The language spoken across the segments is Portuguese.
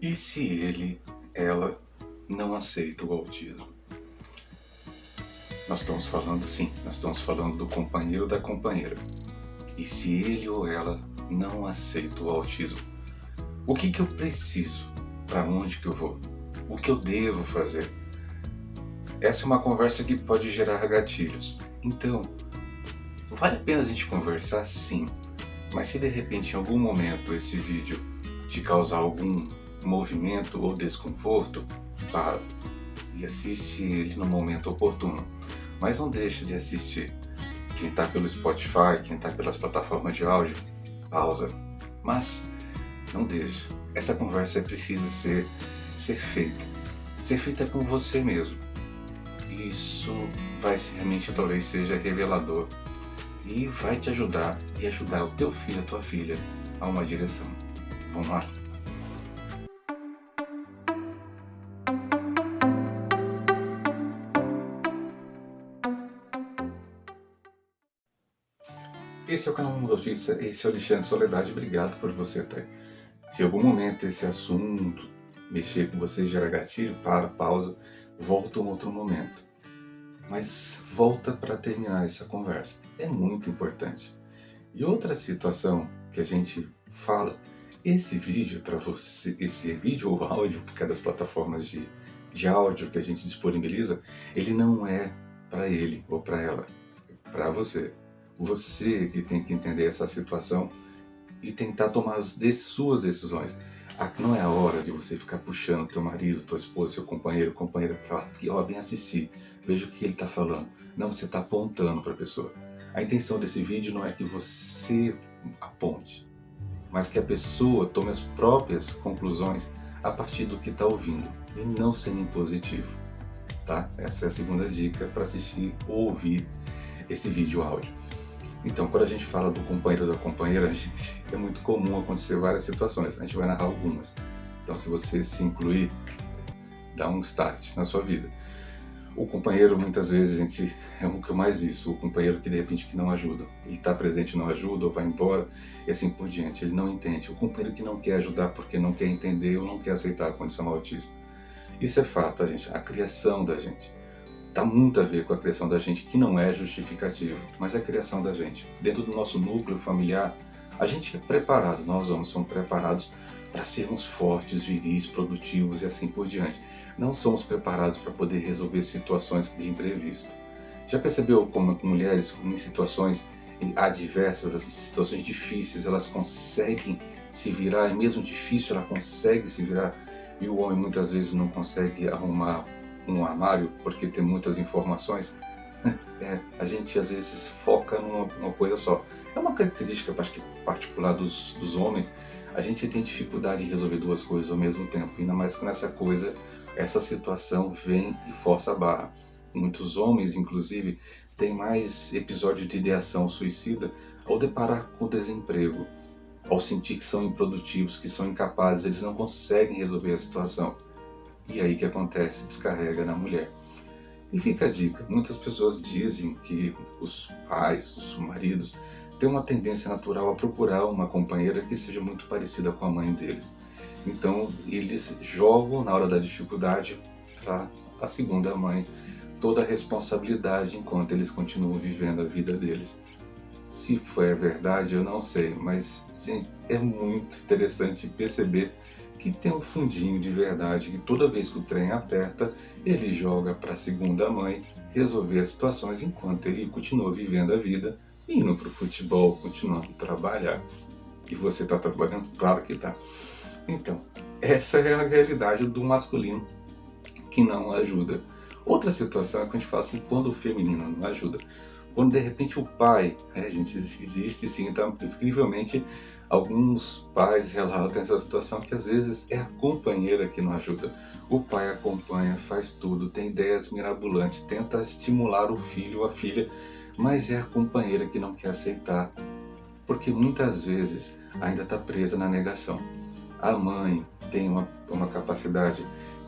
E se ela não aceita o autismo? Nós estamos falando do companheiro ou da companheira. E se ele ou ela não aceita o autismo? O que eu preciso? Para onde que eu vou? O que eu devo fazer? Essa é uma conversa que pode gerar gatilhos. Então, vale a pena a gente conversar, sim. Mas se de repente em algum momento esse vídeo te causar algum movimento ou desconforto, para e assiste ele no momento oportuno. Mas não deixe de assistir. Quem está pelo Spotify, quem está pelas plataformas de áudio, pausa. Mas não deixe. Essa conversa precisa ser feita. Ser feita com você mesmo. Isso vai realmente talvez seja revelador e vai te ajudar e ajudar o teu filho, a tua filha a uma direção. Vamos lá? Esse é o canal Mundo Notícia, esse é o Alexandre Soledade, obrigado por você estar aí. Se em algum momento esse assunto mexer com você, gera gatilho, pausa, volta um outro momento. Mas volta para terminar essa conversa, é muito importante. E outra situação que a gente fala, esse vídeo para você, esse vídeo ou áudio, por cada das plataformas de áudio que a gente disponibiliza, ele não é para ele ou para ela, é para você. Você que tem que entender essa situação e tentar tomar as suas decisões. Não é a hora de você ficar puxando teu marido, tua esposa, seu companheiro, companheira para lá, que vem assistir, veja o que ele está falando. Não, você está apontando para a pessoa. A intenção desse vídeo não é que você aponte, mas que a pessoa tome as próprias conclusões a partir do que está ouvindo e não sendo impositivo, tá? Essa é a segunda dica para assistir ou ouvir esse vídeo áudio. Então, quando a gente fala do companheiro ou da companheira, gente, é muito comum acontecer várias situações. A gente vai narrar algumas. Então, se você se incluir, dá um start na sua vida. O companheiro, muitas vezes, é o que eu mais vi. O companheiro que, de repente, que não ajuda. Ele está presente e não ajuda, ou vai embora, e assim por diante. Ele não entende. O companheiro que não quer ajudar porque não quer entender ou não quer aceitar a condição autista. Isso é fato, gente. A criação da gente. Está muito a ver com a criação da gente, que não é justificativo, mas é a criação da gente. Dentro do nosso núcleo familiar, a gente é preparado, nós homens somos preparados para sermos fortes, viris, produtivos e assim por diante. Não somos preparados para poder resolver situações de imprevisto. Já percebeu como mulheres em situações adversas, as situações difíceis, elas conseguem se virar, e mesmo difícil ela consegue se virar, e o homem muitas vezes não consegue arrumar um armário porque tem muitas informações? A gente às vezes foca numa coisa só. É uma característica particular dos homens. A gente tem dificuldade em resolver duas coisas ao mesmo tempo, ainda mais quando essa situação vem e força a barra. Muitos homens, inclusive, têm mais episódios de ideação suicida ao deparar com o desemprego, ao sentir que são improdutivos, que são incapazes, eles não conseguem resolver a situação. E aí que acontece? Descarrega na mulher. E fica a dica, muitas pessoas dizem que os pais, os maridos, têm uma tendência natural a procurar uma companheira que seja muito parecida com a mãe deles. Então eles jogam na hora da dificuldade para a segunda mãe toda a responsabilidade enquanto eles continuam vivendo a vida deles. Se foi a verdade, eu não sei, mas gente, é muito interessante perceber que tem um fundinho de verdade, que toda vez que o trem aperta, ele joga para a segunda mãe resolver as situações enquanto ele continua vivendo a vida, indo para o futebol, continuando a trabalhar. E você está trabalhando? Claro que está. Então, essa é a realidade do masculino que não ajuda. Outra situação é que a gente fala assim, quando o feminino não ajuda. Quando de repente o pai, gente, existe sim, então incrivelmente alguns pais relatam essa situação que às vezes é a companheira que não ajuda. O pai acompanha, faz tudo, tem ideias mirabolantes, tenta estimular o filho ou a filha, mas é a companheira que não quer aceitar, porque muitas vezes ainda está presa na negação. A mãe tem uma capacidade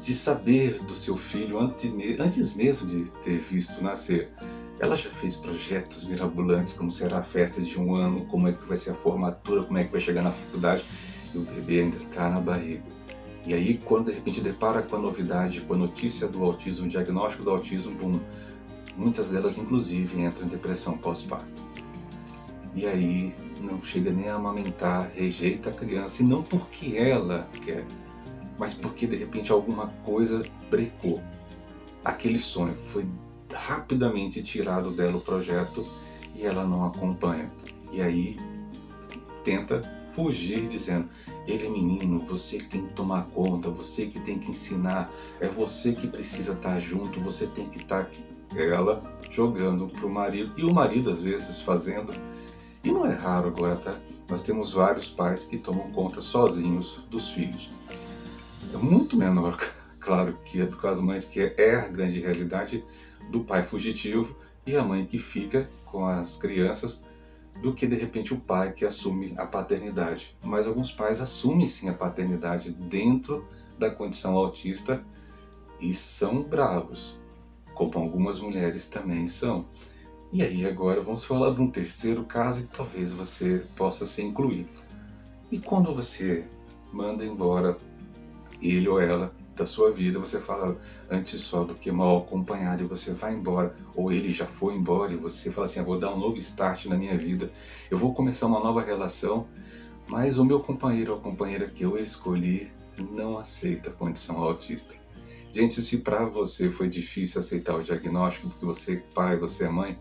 de saber do seu filho antes mesmo de ter visto nascer. Ela já fez projetos mirabolantes, como será a festa de 1 ano, como é que vai ser a formatura, como é que vai chegar na faculdade, e o bebê ainda está na barriga. E aí, quando de repente depara com a novidade, com a notícia do autismo, o diagnóstico do autismo, boom, muitas delas inclusive entram em depressão pós-parto. E aí não chega nem a amamentar, rejeita a criança, e não porque ela quer, mas porque de repente alguma coisa brecou. Aquele sonho foi rapidamente tirado dela o projeto e ela não acompanha. E aí tenta fugir dizendo: ele é menino, você que tem que tomar conta, você que tem que ensinar, é você que precisa estar junto, você tem que estar aqui. Ela jogando para o marido, e o marido às vezes fazendo. E não é raro agora, tá? Nós temos vários pais que tomam conta sozinhos dos filhos. É muito menor, claro, que é com as mães, que é a grande realidade do pai fugitivo e a mãe que fica com as crianças, do que de repente o pai que assume a paternidade. Mas alguns pais assumem sim a paternidade dentro da condição autista e são bravos, como algumas mulheres também são. E aí agora vamos falar de um terceiro caso que talvez você possa se incluir. E quando você manda embora ele ou ela da sua vida, você fala: antes só do que mal acompanhado, e você vai embora, ou ele já foi embora e você fala assim: eu vou dar um novo start na minha vida, eu vou começar uma nova relação, mas o meu companheiro ou companheira que eu escolhi não aceita a condição autista. Gente, se para você foi difícil aceitar o diagnóstico, porque você é pai, você é mãe,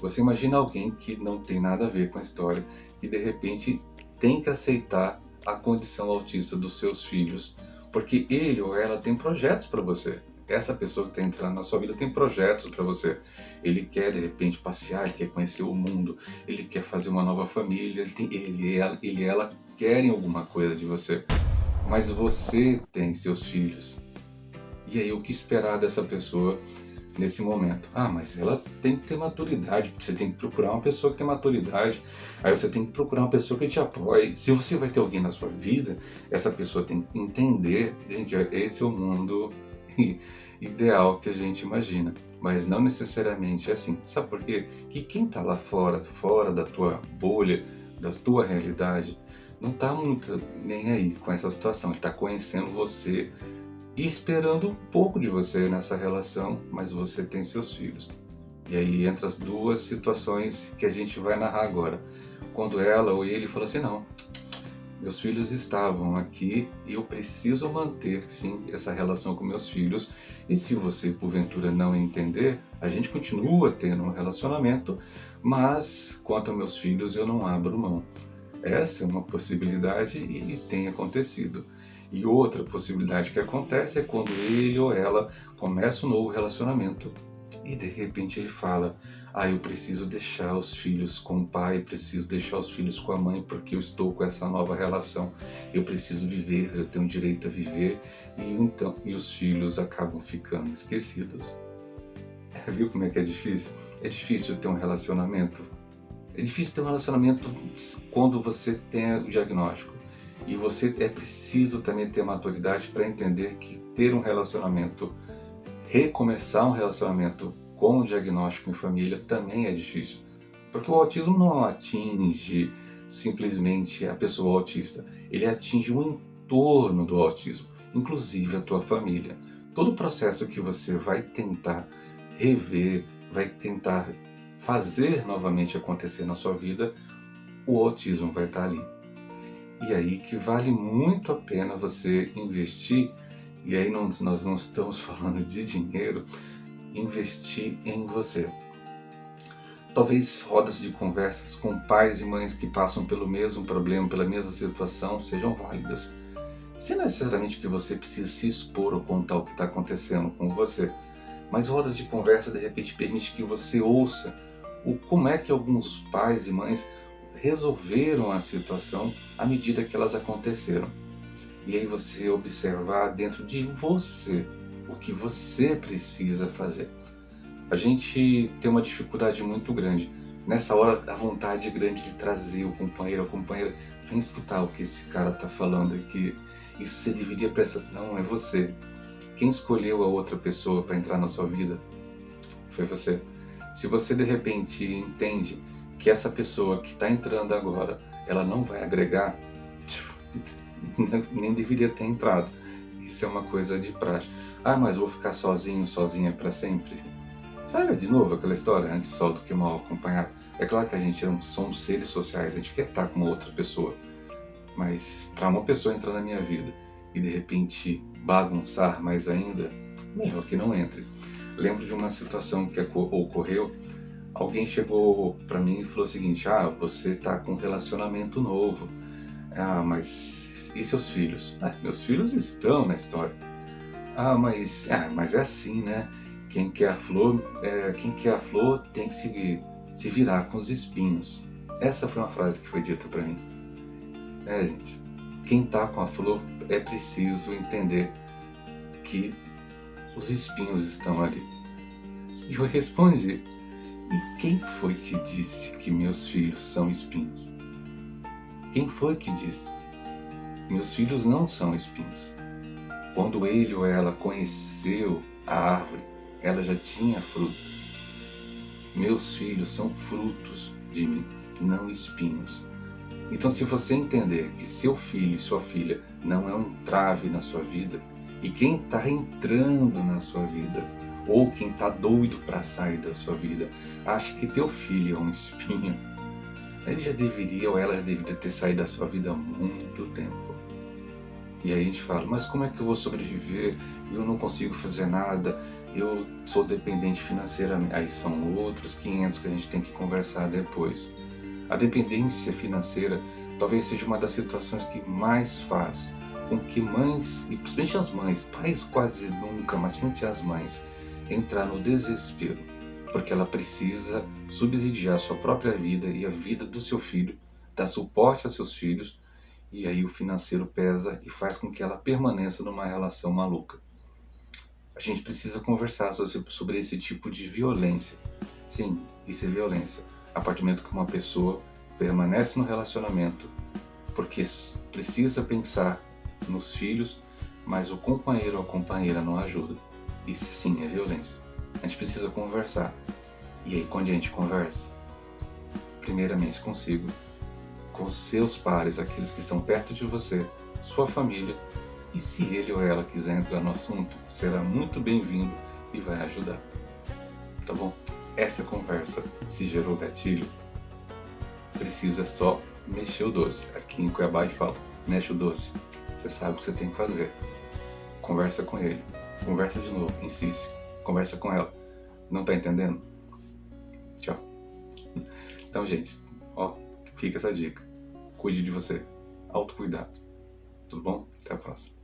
você imagina alguém que não tem nada a ver com a história, que de repente tem que aceitar a condição autista dos seus filhos, porque ele ou ela tem projetos para você. Essa pessoa que está entrando na sua vida tem projetos para você. Ele quer de repente passear, ele quer conhecer o mundo, ele quer fazer uma nova família, ele e ela querem alguma coisa de você. Mas você tem seus filhos. E aí, o que esperar dessa pessoa nesse momento? Ah, mas ela tem que ter maturidade, você tem que procurar uma pessoa que tem maturidade, aí você tem que procurar uma pessoa que te apoie. Se você vai ter alguém na sua vida, essa pessoa tem que entender. Gente, esse é o mundo ideal que a gente imagina, mas não necessariamente é assim. Sabe por quê? Que quem está lá fora da tua bolha, da tua realidade, não está muito nem aí com essa situação, está conhecendo você e esperando um pouco de você nessa relação, mas você tem seus filhos. E aí entra as duas situações que a gente vai narrar agora. Quando ela ou ele fala assim: não, meus filhos estavam aqui e eu preciso manter, sim, essa relação com meus filhos. E se você, porventura, não entender, a gente continua tendo um relacionamento, mas quanto a meus filhos, eu não abro mão. Essa é uma possibilidade e tem acontecido. E outra possibilidade que acontece é quando ele ou ela começa um novo relacionamento e de repente ele fala: ah, eu preciso deixar os filhos com o pai, preciso deixar os filhos com a mãe porque eu estou com essa nova relação, eu preciso viver, eu tenho direito a viver, e os filhos acabam ficando esquecidos. Viu como é que é difícil? É difícil ter um relacionamento. É difícil ter um relacionamento quando você tem o diagnóstico. E você é preciso também ter maturidade para entender que ter um relacionamento, recomeçar um relacionamento com o diagnóstico em família também é difícil. Porque o autismo não atinge simplesmente a pessoa autista, ele atinge o entorno do autismo, inclusive a tua família. Todo o processo que você vai tentar rever, vai tentar fazer novamente acontecer na sua vida, o autismo vai estar ali. E aí que vale muito a pena você investir, e aí nós não estamos falando de dinheiro, investir em você. Talvez rodas de conversas com pais e mães que passam pelo mesmo problema, pela mesma situação, sejam válidas. Sem necessariamente que você precise se expor ou contar o que está acontecendo com você, mas rodas de conversa de repente permite que você ouça como é que alguns pais e mães resolveram a situação à medida que elas aconteceram. E aí você observar dentro de você o que você precisa fazer. A gente tem uma dificuldade muito grande. Nessa hora, a vontade é grande de trazer o companheiro ou a companheira. Vem escutar o que esse cara está falando aqui. Isso você deveria prestar. Não, é você. Quem escolheu a outra pessoa para entrar na sua vida foi você. Se você de repente entende que essa pessoa que está entrando agora, ela não vai agregar, nem deveria ter entrado. isso é uma coisa de praxe. Ah, mas vou ficar sozinho, sozinha para sempre? Sabe, de novo, aquela história, antes só do que mal acompanhado. É claro que a gente somos seres sociais, a gente quer estar com uma outra pessoa. Mas para uma pessoa entrar na minha vida e de repente bagunçar mais ainda, melhor que não entre. Lembro de uma situação que ocorreu. Alguém chegou para mim e falou o seguinte: ah, você está com um relacionamento novo. Ah, mas e seus filhos? Ah, meus filhos estão na história. Ah, mas é assim, né? Quem quer a flor tem que se virar com os espinhos. Essa foi uma frase que foi dita para mim. Gente, quem tá com a flor é preciso entender que os espinhos estão ali. E eu respondi: e quem foi que disse que meus filhos são espinhos? Quem foi que disse? Meus filhos não são espinhos. Quando ele ou ela conheceu a árvore, ela já tinha fruto. Meus filhos são frutos de mim, não espinhos. Então, se você entender que seu filho e sua filha não é um entrave na sua vida, e quem está entrando na sua vida, ou quem está doido para sair da sua vida, acha que teu filho é um espinho, ele já deveria ou ela já deveria ter saído da sua vida há muito tempo. E aí a gente fala: mas como é que eu vou sobreviver? Eu não consigo fazer nada, eu sou dependente financeiramente. Aí são outros 500 que a gente tem que conversar depois. A dependência financeira talvez seja uma das situações que mais faz com que mães, e principalmente as mães, pais quase nunca, mas principalmente as mães, entrar no desespero, porque ela precisa subsidiar a sua própria vida e a vida do seu filho, dar suporte a seus filhos, e aí o financeiro pesa e faz com que ela permaneça numa relação maluca. A gente precisa conversar sobre esse tipo de violência. Sim, isso é violência. A partir do momento que uma pessoa permanece no relacionamento porque precisa pensar nos filhos, mas o companheiro ou a companheira não ajuda. Isso sim é violência. A gente precisa conversar. E aí, quando a gente conversa, primeiramente consigo, com seus pares, aqueles que estão perto de você, sua família, e se ele ou ela quiser entrar no assunto, será muito bem-vindo e vai ajudar. Tá bom? Essa conversa, se gerou gatilho, precisa só mexer o doce. Aqui em Cuiabá a gente fala: mexe o doce. Você sabe o que você tem que fazer. Conversa com ele. Conversa de novo. Insiste. Conversa com ela. Não tá entendendo? Tchau. Então, gente, fica essa dica. Cuide de você. Autocuidado. Tudo bom? Até a próxima.